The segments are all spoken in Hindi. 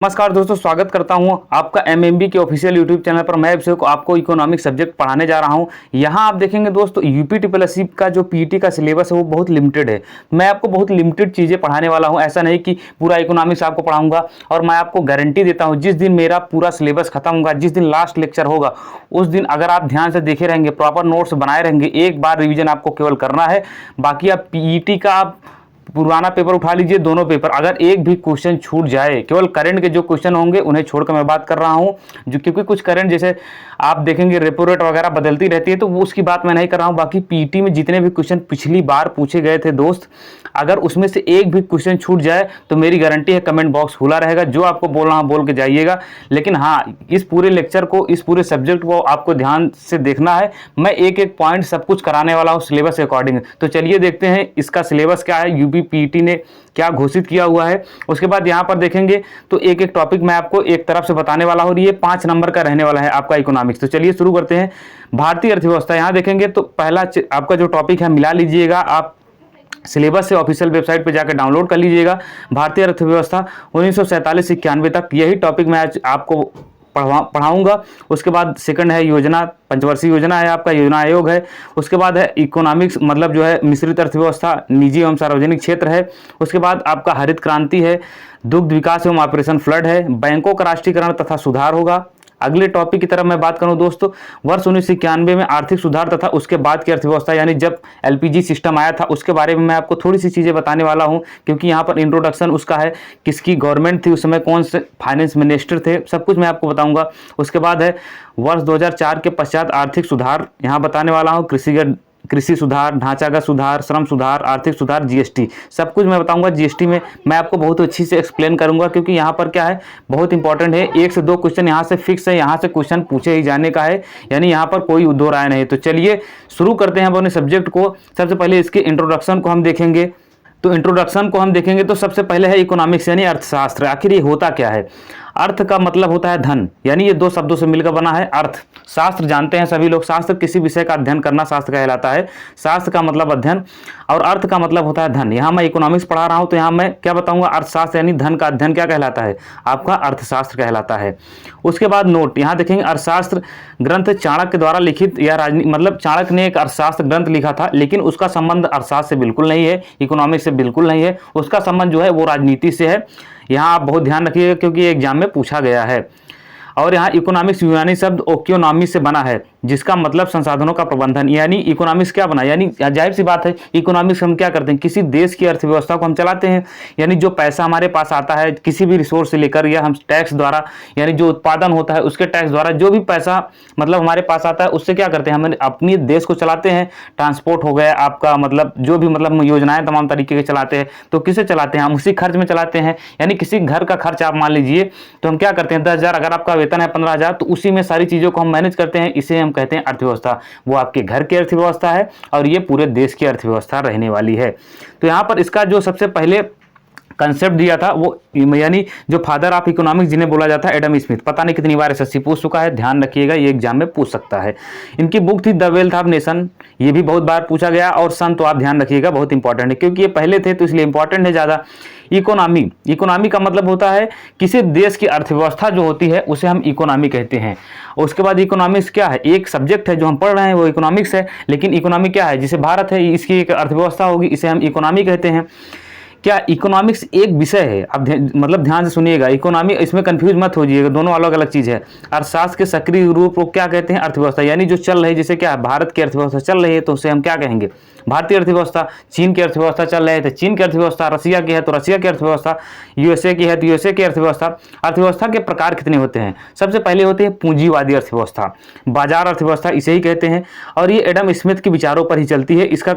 नमस्कार दोस्तों, स्वागत करता हूं आपका एमएमबी के ऑफिशियल यूट्यूब चैनल पर। मैं अभिषेक आपको इकोनॉमिक सब्जेक्ट पढ़ाने जा रहा हूं। यहां आप देखेंगे दोस्तों, यूपी ट्रिपल का जो पीटी का सिलेबस है वो बहुत लिमिटेड है। मैं आपको बहुत लिमिटेड चीज़ें पढ़ाने वाला हूं। ऐसा नहीं कि पूरा इकोनॉमिक्स आपको पढ़ाऊंगा। और मैं आपको गारंटी देता हूँ, जिस दिन मेरा पूरा सिलेबस खत्म होगा, जिस दिन लास्ट लेक्चर होगा, उस दिन अगर आप ध्यान से देखे रहेंगे, प्रॉपर नोट्स बनाए रहेंगे, एक बार रिविजन आपको केवल करना है। बाकी आप पीईटी का आप पुराना पेपर उठा लीजिए, दोनों पेपर, अगर एक भी क्वेश्चन छूट जाए, केवल करंट के जो क्वेश्चन होंगे उन्हें छोड़कर मैं बात कर रहा हूं, जो क्योंकि कुछ करंट जैसे आप देखेंगे रेपो रेट वगैरह बदलती रहती है, तो वो उसकी बात मैं नहीं कर रहा हूं। बाकी पीटी में जितने भी क्वेश्चन पिछली बार पूछे गए थे दोस्त, अगर उसमें से एक भी क्वेश्चन छूट जाए तो मेरी गारंटी है कमेंट बॉक्स खुला रहेगा, जो आपको बोलना है बोल के जाइएगा। लेकिन हाँ, इस पूरे लेक्चर को, इस पूरे सब्जेक्ट को आपको ध्यान से देखना है। मैं एक एक पॉइंट सब कुछ कराने वाला हूँ सिलेबस के अकॉर्डिंग। तो चलिए देखते हैं इसका सिलेबस क्या है, यूपी पीटी ने क्या घोषित किया हुआ है। उसके बाद यहाँ पर देखेंगे तो एक एक टॉपिक मैं आपको एक तरफ से बताने वाला हूँ। ये 5 नंबर का रहने वाला है आपका इकोनॉमिक्स। तो चलिए शुरू करते हैं। भारतीय अर्थव्यवस्था, यहाँ देखेंगे तो पहला आपका जो टॉपिक है मिला लीजिएगा, आप सिलेबस से ऑफिशियल वेबसाइट पे जाकर डाउनलोड कर लीजिएगा। भारतीय अर्थव्यवस्था 1947 से 91 तक, यही टॉपिक मैं आज आपको पढ़ाऊंगा। उसके बाद सेकंड है योजना, पंचवर्षीय योजना है आपका, योजना आयोग है। उसके बाद है इकोनॉमिक्स, मतलब जो है मिश्रित अर्थव्यवस्था, निजी एवं सार्वजनिक क्षेत्र है। उसके बाद आपका हरित क्रांति है, दुग्ध विकास एवं ऑपरेशन फ्लड है, बैंकों का राष्ट्रीयकरण तथा सुधार होगा। अगले टॉपिक की तरफ मैं बात करूं दोस्तों, वर्ष 1991 में आर्थिक सुधार तथा उसके बाद की अर्थव्यवस्था, यानी जब एलपीजी सिस्टम आया था, उसके बारे में मैं आपको थोड़ी सी चीज़ें बताने वाला हूं, क्योंकि यहाँ पर इंट्रोडक्शन उसका है, किसकी गवर्नमेंट थी उस समय, कौन से फाइनेंस मिनिस्टर थे, सब कुछ मैं आपको बताऊंगा। उसके बाद है वर्ष 2004 के पश्चात आर्थिक सुधार, यहाँ बताने वाला हूँ। कृषि सुधार, ढांचागत सुधार, श्रम सुधार, आर्थिक सुधार, जीएसटी, सब कुछ मैं बताऊंगा। जीएसटी में मैं आपको बहुत अच्छी से एक्सप्लेन करूंगा, क्योंकि यहाँ पर क्या है, बहुत इंपॉर्टेंट है। 1 से 2 क्वेश्चन यहाँ से फिक्स है, यहाँ से क्वेश्चन पूछे ही जाने का है, यानी यहाँ पर कोई दो राय नहीं। तो चलिए शुरू करते हैं अपने सब्जेक्ट को। सबसे पहले इसके इंट्रोडक्शन को हम देखेंगे। तो इंट्रोडक्शन को हम देखेंगे तो सबसे पहले है इकोनॉमिक्स, यानी अर्थशास्त्र। आखिर ये होता क्या है? अर्थ का मतलब होता है धन, यानी ये 2 शब्दों से मिलकर बना है अर्थ। शास्त्र जानते हैं सभी लोग, शास्त्र किसी विषय का अध्ययन करना शास्त्र कहलाता है। शास्त्र का मतलब अध्ययन, और अर्थ का मतलब होता है धन। यहाँ मैं इकोनॉमिक्स पढ़ा रहा हूँ, तो यहाँ मैं क्या बताऊंगा, अर्थशास्त्र यानी धन का अध्ययन क्या कहलाता है, आपका अर्थशास्त्र कहलाता है। उसके बाद नोट, यहाँ देखेंगे अर्थशास्त्र ग्रंथ चाणक्य द्वारा लिखित, या मतलब चाणक्य ने एक अर्थशास्त्र ग्रंथ लिखा था, लेकिन उसका संबंध अर्थशास्त्र से बिल्कुल नहीं है, इकोनॉमिक्स से बिल्कुल नहीं है। उसका संबंध जो है वो राजनीति से है। यहाँ आप बहुत ध्यान रखिएगा, क्योंकि एग्जाम में पूछा गया है। और यहाँ इकोनॉमिक्स यूनानी शब्द ओक्योनॉमी से बना है, जिसका मतलब संसाधनों का प्रबंधन। यानी इकोनॉमिक्स क्या बना, यानी जाहिर सी बात है, इकोनॉमिक्स हम क्या करते हैं, किसी देश की अर्थव्यवस्था को हम चलाते हैं। यानी जो पैसा हमारे पास आता है किसी भी रिसोर्स से लेकर, या हम टैक्स द्वारा, यानी जो उत्पादन होता है उसके टैक्स द्वारा जो भी पैसा मतलब हमारे पास आता है, उससे क्या करते हैं, हम अपने देश को चलाते हैं। ट्रांसपोर्ट हो गया आपका, मतलब जो भी मतलब योजनाएं तमाम तरीके के चलाते हैं, तो किसे चलाते हैं, हम उसी खर्च में चलाते हैं। यानी किसी घर का खर्च आप मान लीजिए, तो हम क्या करते हैं, 10,000 अगर आपका वेतन है 15,000, तो उसी में सारी चीजों को हम मैनेज करते हैं। इसे हम कहते हैं अर्थव्यवस्था। वो आपके घर की अर्थव्यवस्था है, और ये पूरे देश की अर्थव्यवस्था रहने वाली है। तो यहाँ पर इसका जो सबसे पहले कंसेप्ट दिया था, वो यानी जो फादर ऑफ इकोनॉमिक्स जिन्हें बोला जाता है, एडम स्मिथ। पता नहीं कितनी बार एसएससी पूछ चुका है, ध्यान रखिएगा, ये एग्जाम में पूछ सकता है। इनकी बुक थी द वेल्थ ऑफ नेशन, ये भी बहुत बार पूछा गया। और सन तो आप ध्यान रखिएगा, बहुत इंपॉर्टेंट है, क्योंकि ये पहले थे तो इसलिए इंपॉर्टेंट है ज़्यादा। इकोनॉमी का मतलब होता है किसी देश की अर्थव्यवस्था जो होती है उसे हम इकोनॉमी कहते हैं। उसके बाद इकोनॉमिक्स क्या है, एक सब्जेक्ट है जो हम पढ़ रहे हैं वो इकोनॉमिक्स है, लेकिन इकोनॉमी क्या है, जिसे भारत है इसकी एक अर्थव्यवस्था होगी, इसे हम इकोनॉमी कहते हैं। क्या इकोनॉमिक्स एक विषय है, अब मतलब ध्यान से सुनिएगा, इकोनॉमी इसमें कंफ्यूज मत हो जाइएगा, दोनों अलग अलग चीज़ है। अर्थशास्त्र के सक्रिय रूप को क्या कहते हैं, अर्थव्यवस्था, यानी जो चल रही है, जैसे क्या भारत की अर्थव्यवस्था चल रही है तो उसे हम क्या कहेंगे, भारतीय अर्थव्यवस्था। चीन की अर्थव्यवस्था चल रही है तो चीन की अर्थव्यवस्था, रसिया की है तो रसिया की अर्थव्यवस्था, यूएसए की है तो यूएसए की अर्थव्यवस्था। अर्थव्यवस्था के प्रकार कितने होते हैं, सबसे पहले होते हैं पूंजीवादी अर्थव्यवस्था, बाजार अर्थव्यवस्था इसे ही कहते हैं, और ये एडम स्मिथ के विचारों पर ही चलती है। इसका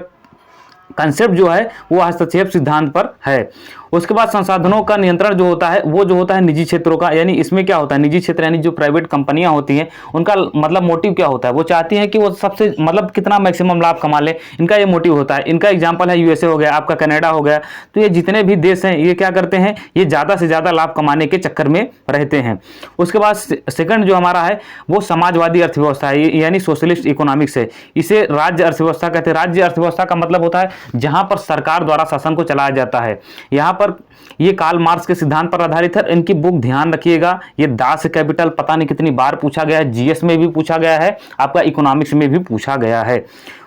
कंसेप्ट जो है वो हस्तक्षेप सिद्धांत पर है। उसके बाद संसाधनों का नियंत्रण जो होता है वो जो होता है निजी क्षेत्रों का, यानी इसमें क्या होता है, निजी क्षेत्र यानी जो प्राइवेट कंपनियां होती हैं, उनका मतलब मोटिव क्या होता है, वो चाहती हैं कि वो सबसे मतलब कितना मैक्सिमम लाभ कमा ले, इनका ये मोटिव होता है। इनका एग्जांपल है यूएसए हो गया, आपका कनाडा हो गया। तो ये जितने भी देश हैं ये क्या करते हैं, ये ज़्यादा से ज़्यादा लाभ कमाने के चक्कर में रहते हैं। उसके बाद सेकंड जो हमारा है वो समाजवादी अर्थव्यवस्था है, यानी सोशलिस्ट इकोनॉमिक्स है। इसे राज्य अर्थव्यवस्था कहते हैं। राज्य अर्थव्यवस्था का मतलब होता है जहाँ पर सरकार द्वारा शासन को चलाया जाता है। यहाँ पर ये कार्ल मार्क्स के सिद्धांत पर आधारित है। इनकी बुक ध्यान रखिएगा, ये दास कैपिटल पता नहीं कितनी बार पूछा गया है, जीएस में भी पूछा गया है, आपका इकोनॉमिक्स में भी पूछा गया है।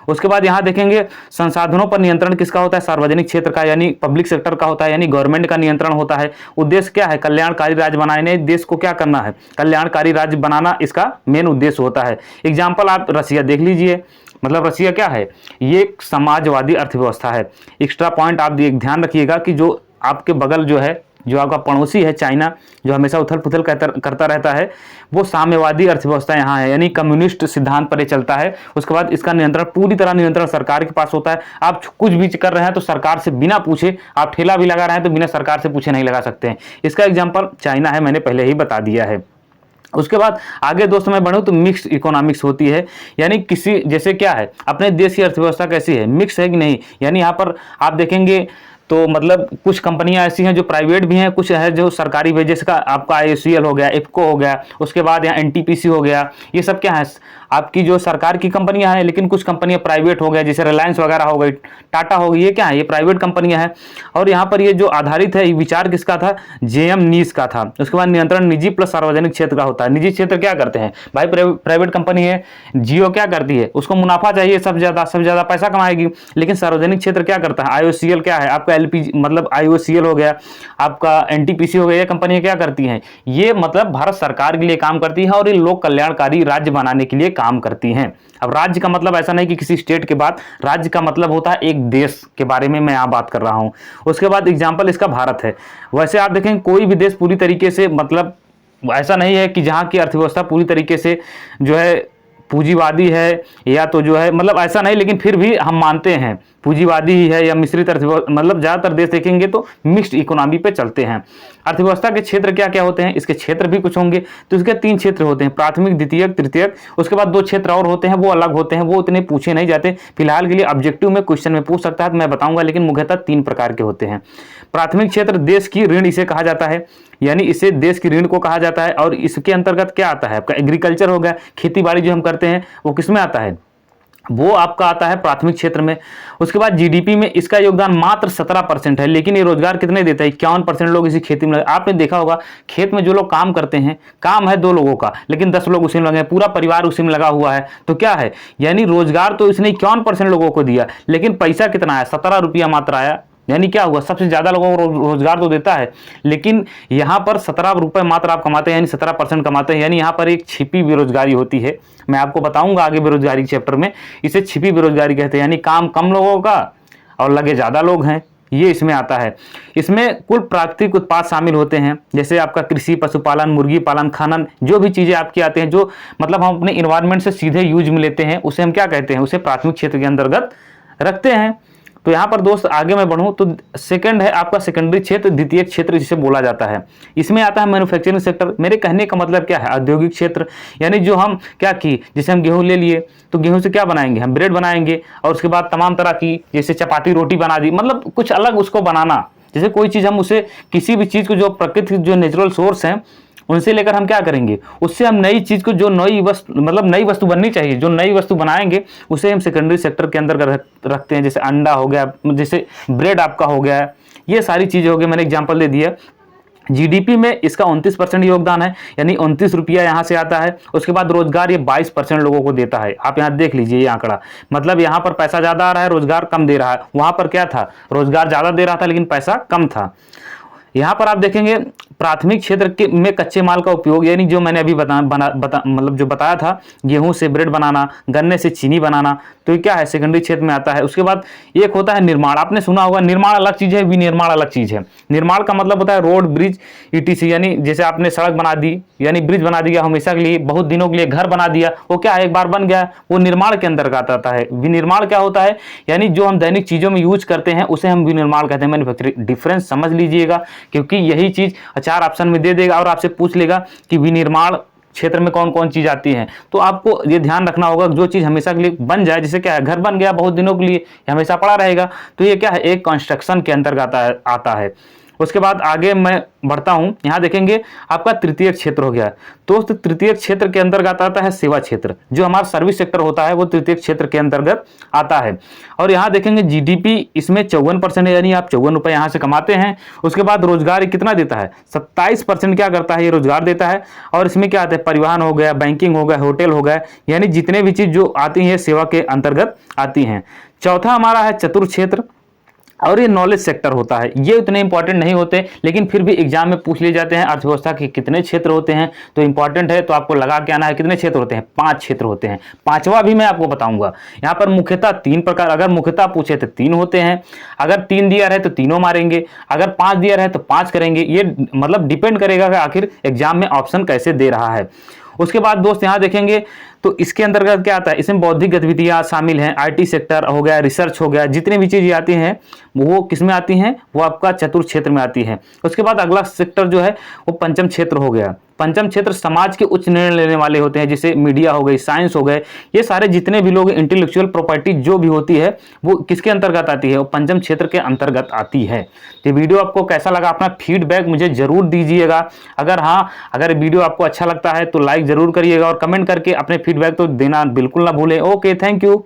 उसके बाद यहाँ देखेंगे संसाधनों पर नियंत्रण किसका होता है, सार्वजनिक क्षेत्र का यानी पब्लिक सेक्टर का होता है, यानी गवर्नमेंट का नियंत्रण होता है। उद्देश्य क्या है, कल्याणकारी राज्य बनाने, देश को क्या करना है, कल्याणकारी राज्य बनाना इसका मेन उद्देश्य होता है। एग्जाम्पल आप रसिया देख लीजिए, मतलब रसिया क्या है, ये एक समाजवादी अर्थव्यवस्था है। एक्स्ट्रा पॉइंट आप ध्यान रखिएगा कि जो आपके बगल जो है, जो आपका पड़ोसी है चाइना, जो हमेशा उथल पुथल करता रहता है, वो साम्यवादी अर्थव्यवस्था यहाँ है, यानी कम्युनिस्ट सिद्धांत पर चलता है। उसके बाद इसका नियंत्रण, पूरी तरह नियंत्रण सरकार के पास होता है। आप कुछ भी कर रहे हैं तो सरकार से बिना पूछे, आप ठेला भी लगा रहे हैं तो बिना सरकार से पूछे नहीं लगा सकते हैं। इसका एग्जाम्पल चाइना है, मैंने पहले ही बता दिया है। उसके बाद आगे दोस्तों मैं बढ़ूं तो मिक्स इकोनॉमिक्स होती है, यानी किसी जैसे क्या है, अपने देश की अर्थव्यवस्था कैसी है, मिक्स है कि नहीं, यानी यहाँ पर आप देखेंगे तो मतलब कुछ कंपनियां ऐसी हैं जो प्राइवेट भी हैं, कुछ है जो सरकारी भी, जैसे का आपका आईओसीएल हो गया, इफको हो गया, उसके बाद यहाँ एनटीपीसी हो गया, ये सब क्या है आपकी जो सरकार की कंपनियां हैं, लेकिन कुछ कंपनियां प्राइवेट हो गया, जैसे रिलायंस वगैरह हो गई, टाटा हो गई, ये क्या है, ये प्राइवेट कंपनियां हैं। और यहाँ पर ये जो आधारित है, ये विचार किसका था, जेएम नीस का था। उसके बाद नियंत्रण निजी प्लस सार्वजनिक क्षेत्र का होता है। निजी क्षेत्र क्या करते हैं भाई, प्राइवेट कंपनी है, जियो क्या करती है, उसको मुनाफा चाहिए, सब ज्यादा पैसा कमाएगी। लेकिन सार्वजनिक क्षेत्र क्या करता है, आईओसीएल क्या है आपका, एलपीजी मतलब आईओसीएल हो गया, आपका एनटीपीसी हो गया, ये कंपनियां क्या करती हैं, ये मतलब भारत सरकार के लिए काम करती है और ये लोक कल्याणकारी राज्य बनाने के लिए काम करती हैं। अब राज्य का मतलब ऐसा नहीं कि किसी स्टेट के बाद, राज्य का मतलब होता है एक देश के बारे में मैं यहाँ बात कर रहा हूँ। उसके बाद एग्जाम्पल इसका भारत है। वैसे आप देखें कोई भी देश पूरी तरीके से, मतलब ऐसा नहीं है कि जहाँ की अर्थव्यवस्था पूरी तरीके से जो है पूंजीवादी है या तो जो है, मतलब ऐसा नहीं, लेकिन फिर भी हम मानते हैं पूंजीवादी ही है या मिश्रित अर्थव्यवस्था, मतलब ज़्यादातर देश देखेंगे तो मिक्स्ड इकोनॉमी पे चलते हैं। अर्थव्यवस्था के क्षेत्र क्या क्या होते हैं, इसके क्षेत्र भी कुछ होंगे, तो इसके 3 क्षेत्र होते हैं, प्राथमिक, द्वितीयक, तृतीयक। उसके बाद 2 क्षेत्र और होते हैं, वो अलग होते हैं, वो इतने पूछे नहीं जाते। फिलहाल के लिए ऑब्जेक्टिव में क्वेश्चन में पूछ सकता है तो मैं बताऊंगा, लेकिन मुख्यतः 3 प्रकार के होते हैं। प्राथमिक क्षेत्र देश की ऋण इसे कहा जाता है, यानी इसे देश की ऋण को कहा जाता है। और इसके अंतर्गत क्या आता है आपका, एग्रीकल्चर हो गया, खेती बाड़ी जो हम करते हैं वो किसमें आता है, वो आपका आता है प्राथमिक क्षेत्र में। उसके बाद जीडीपी में इसका योगदान मात्र 17% है, लेकिन ये रोजगार कितने देता है, 51% लोग इसी खेती में। आपने देखा होगा खेत में जो लोग काम करते हैं, काम है 2 लोगों का, लेकिन 10 लोग उसी में लगे हैं, पूरा परिवार उसी में लगा हुआ है। तो क्या है, यानी रोजगार तो इसने 51% लोगों को दिया, लेकिन पैसा कितना आया, 17 रुपया मात्र आया। यानी क्या हुआ, सबसे ज्यादा लोगों को रोजगार तो देता है, लेकिन यहाँ पर 17 रुपए मात्र आप कमाते हैं, यानी 17% कमाते हैं। यानी यहाँ पर एक छिपी बेरोजगारी होती है, मैं आपको बताऊंगा आगे बेरोजगारी चैप्टर में, इसे छिपी बेरोजगारी कहते हैं। यानी काम कम लोगों का और लगे ज्यादा लोग हैं, ये इसमें आता है। इसमें कुल प्राकृतिक उत्पाद शामिल होते हैं, जैसे आपका कृषि, पशुपालन, मुर्गी पालन, खनन, जो भी चीजें आपकी आते हैं, जो मतलब हम अपने इन्वायरमेंट से सीधे यूज में लेते हैं, उसे हम क्या कहते हैं, उसे प्राथमिक क्षेत्र के अंतर्गत रखते हैं। तो यहाँ पर दोस्त आगे मैं बढ़ूँ तो सेकंड है आपका सेकेंडरी क्षेत्र, द्वितीय क्षेत्र जिसे बोला जाता है। इसमें आता है मैन्युफैक्चरिंग सेक्टर। मेरे कहने का मतलब क्या है, औद्योगिक क्षेत्र, यानी जो हम क्या की, जैसे हम गेहूं ले लिए तो गेहूं से क्या बनाएंगे, हम ब्रेड बनाएंगे, और उसके बाद तमाम तरह की जैसे चपाती रोटी बना दी, मतलब कुछ अलग उसको बनाना। जैसे कोई चीज़ हम उसे, किसी भी चीज़ को जो प्रकृति जो नेचुरल सोर्स हैं उनसे लेकर हम क्या करेंगे, उससे हम नई चीज को, जो नई वस्तु, मतलब नई वस्तु बननी चाहिए, जो नई वस्तु बनाएंगे उसे हम सेकेंडरी सेक्टर के अंदर रखते हैं। जैसे अंडा हो गया, जैसे ब्रेड आपका हो गया, ये सारी चीजें हो गई, मैंने एग्जांपल दे दिया। जीडीपी में इसका 29% योगदान है, यानी 29 रुपया यहाँ से आता है। उसके बाद रोजगार ये 22% लोगों को देता है। आप यहाँ देख लीजिए ये आंकड़ा, मतलब यहाँ पर पैसा ज्यादा आ रहा है, रोजगार कम दे रहा है। वहां पर क्या था, रोजगार ज्यादा दे रहा था लेकिन पैसा कम था। यहाँ पर आप देखेंगे प्राथमिक क्षेत्र के में कच्चे माल का उपयोग, यानी जो मैंने अभी मतलब जो बताया था, गेहूं से ब्रेड बनाना, गन्ने से चीनी बनाना, तो ये क्या है, सेकेंडरी क्षेत्र में आता है। उसके बाद एक होता है निर्माण। आपने सुना होगा, निर्माण अलग चीज है, विनिर्माण अलग चीज है। निर्माण का मतलब होता है रोड, ब्रिज, ईटीसी, यानी जैसे आपने सड़क बना दी, यानी ब्रिज बना दिया हमेशा के लिए, बहुत दिनों के लिए घर बना दिया, वो क्या है, एक बार बन गया, वो निर्माण के अंतर्गत आता है। विनिर्माण क्या होता है, यानी जो हम दैनिक चीजों में यूज करते हैं उसे हम विनिर्माण कहते हैं, मैन्युफैक्चरिंग। डिफरेंस समझ लीजिएगा, क्योंकि यही चीज 4 ऑप्शन में दे देगा और आपसे पूछ लेगा कि विनिर्माण क्षेत्र में कौन कौन चीज आती है। तो आपको ये ध्यान रखना होगा, जो चीज हमेशा के लिए बन जाए, जैसे क्या है, घर बन गया बहुत दिनों के लिए, हमेशा पड़ा रहेगा, तो ये क्या है, एक कंस्ट्रक्शन के अंतर्गत आता है। उसके बाद आगे मैं बढ़ता हूं, यहां देखेंगे आपका तृतीय क्षेत्र हो गया। दोस्त तृतीय क्षेत्र के अंतर्गत आता है सेवा क्षेत्र, जो हमारा सर्विस सेक्टर होता है वो तृतीय क्षेत्र के अंतर्गत आता है। और यहां देखेंगे जीडीपी इसमें 54% है, यानी आप 54 रुपए यहां से कमाते हैं। उसके बाद रोजगार कितना देता है, 27% क्या करता है, ये रोजगार देता है। और इसमें क्या आता है, परिवहन हो गया, बैंकिंग हो गया, होटल हो गया, यानी जितने भी चीज जो आती है सेवा के अंतर्गत आती हैं। चौथा हमारा है चतुर्थ क्षेत्र, और ये नॉलेज सेक्टर होता है। ये उतने इंपॉर्टेंट नहीं होते, लेकिन फिर भी एग्जाम में पूछ लिए जाते हैं। अर्थव्यवस्था के कितने क्षेत्र होते हैं, तो इंपॉर्टेंट है, तो आपको लगा के आना है कितने क्षेत्र होते हैं, 5 क्षेत्र होते हैं। पांचवा भी मैं आपको बताऊंगा। यहाँ पर मुख्यतः 3 प्रकार, अगर मुख्यतः पूछे तो 3 होते हैं, अगर 3 दिया रहे तो तीनों मारेंगे, अगर 5 दिया रहे तो 5 करेंगे। ये मतलब डिपेंड करेगा कि आखिर एग्जाम में ऑप्शन कैसे दे रहा है। उसके बाद दोस्त यहाँ देखेंगे तो इसके अंतर्गत क्या आता है, इसमें बौद्धिक गतिविधियां शामिल हैं, आईटी सेक्टर हो गया, रिसर्च हो गया, जितनी भी चीजें आती हैं वो किस में आती हैं, वो आपका चतुर्थ क्षेत्र में आती है। उसके बाद अगला सेक्टर जो है वो पंचम क्षेत्र हो गया। पंचम क्षेत्र समाज के उच्च निर्णय लेने वाले होते हैं, जैसे मीडिया हो गई, साइंस हो गए, ये सारे जितने भी लोग इंटेलेक्चुअल प्रॉपर्टी जो भी होती है वो किसके अंतर्गत आती है, वो पंचम क्षेत्र के अंतर्गत आती है। तो वीडियो आपको कैसा लगा, अपना फीडबैक मुझे जरूर दीजिएगा। अगर वीडियो आपको अच्छा लगता है तो लाइक जरूर करिएगा, और कमेंट करके अपने फीडबैक तो देना बिल्कुल ना भूलें। Okay, thank you.